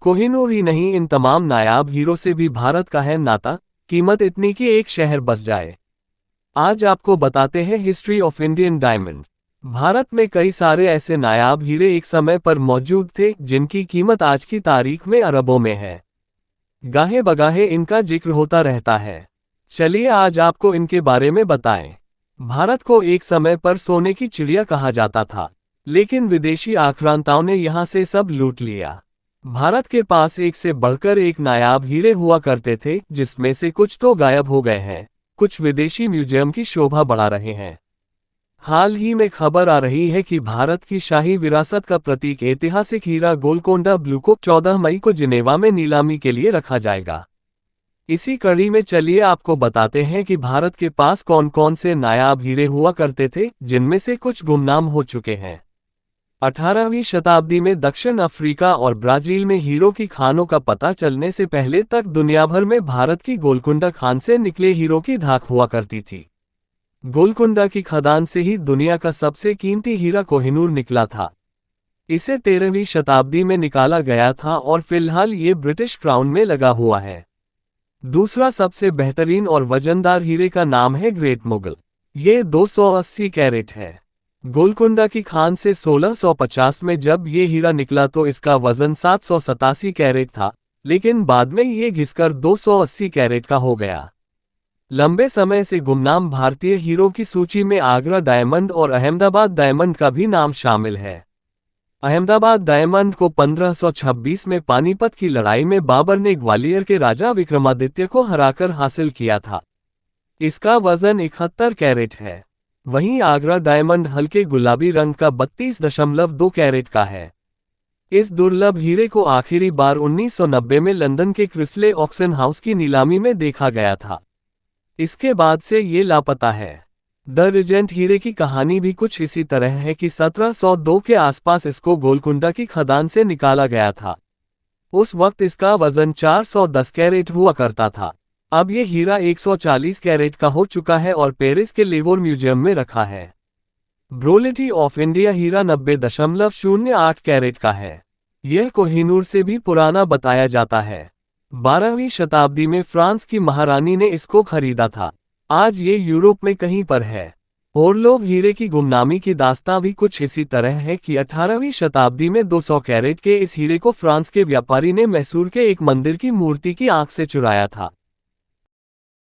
कोहिनूर ही नहीं, इन तमाम नायाब हीरो से भी भारत का है नाता, कीमत इतनी कि एक शहर बस जाए। आज आपको बताते हैं history of Indian diamond. Bharat में कई सारे ऐसे नायाब हीरे एक समय पर मौजूद थे जिनकी कीमत आज की तारीख में अरबों में है। गाहे बगाहे इनका जिक्र होता रहता है। चलिए आज आपको इनके बारे में बताएं। भारत को एक समय पर सोने की चिड़िया कहा जाता था, लेकिन विदेशी आक्रांताओं ने यहां से सब लूट लिया। भारत के पास एक से बढ़कर एक नायाब हीरे हुआ करते थे, जिसमें से कुछ तो गायब हो गए हैं, कुछ विदेशी म्यूजियम की शोभा बढ़ा रहे हैं। हाल ही में खबर आ रही है कि भारत की शाही विरासत का प्रतीक ऐतिहासिक हीरा गोलकोंडा ब्लू को 14 मई को जिनेवा में नीलामी के लिए रखा जाएगा। इसी कड़ी में चलिए आपको बताते हैं कि भारत के पास कौन कौन से नायाब हीरे हुआ करते थे, जिनमें से कुछ गुमनाम हो चुके हैं। 18वीं शताब्दी में दक्षिण अफ्रीका और ब्राजील में हीरो की खानों का पता चलने से पहले तक दुनिया भर में भारत की गोलकुंडा खान से निकले हीरो की धाक हुआ करती थी। गोलकुंडा की खदान से ही दुनिया का सबसे कीमती हीरा कोहिनूर निकला था। इसे 13वीं शताब्दी में निकाला गया था और फिलहाल ये ब्रिटिश क्राउन में लगा हुआ है। दूसरा सबसे बेहतरीन और वजनदार हीरे का नाम है ग्रेट मुगल। ये 280 कैरेट है। गोलकुंडा की खान से 1650 में जब ये हीरा निकला तो इसका वजन 787 कैरेट था, लेकिन बाद में ये घिसकर 280 कैरेट का हो गया। लंबे समय से गुमनाम भारतीय हीरो की सूची में आगरा डायमंड और अहमदाबाद डायमंड का भी नाम शामिल है। अहमदाबाद डायमंड को 1526 में पानीपत की लड़ाई में बाबर ने ग्वालियर के राजा विक्रमादित्य को हराकर हासिल किया था। इसका वजन 71 कैरेट है। वहीं आगरा डायमंड हल्के गुलाबी रंग का 32.2 कैरेट का है। इस दुर्लभ हीरे को आखिरी बार 1990 में लंदन के क्रिस्ले ऑक्शन हाउस की नीलामी में देखा गया था। इसके बाद से ये लापता है। द रिजेंट हीरे की कहानी भी कुछ इसी तरह है कि 1702 के आसपास इसको गोलकुंडा की खदान से निकाला गया था। उस वक्त इसका वजन 410 कैरेट हुआ करता था। अब ये हीरा 140 कैरेट का हो चुका है और पेरिस के लेवोर म्यूजियम में रखा है। ब्रोलिटी ऑफ इंडिया हीरा 90.08 कैरेट का है। यह कोहिनूर से भी पुराना बताया जाता है। 12वीं शताब्दी में फ्रांस की महारानी ने इसको खरीदा था। आज ये यूरोप में कहीं पर है। और लोग हीरे की गुमनामी की दास्तां भी कुछ इसी तरह है कि 18वीं शताब्दी में 200 कैरेट के इस हीरे को फ्रांस के व्यापारी ने मैसूर के एक मंदिर की मूर्ति की आंख से चुराया था।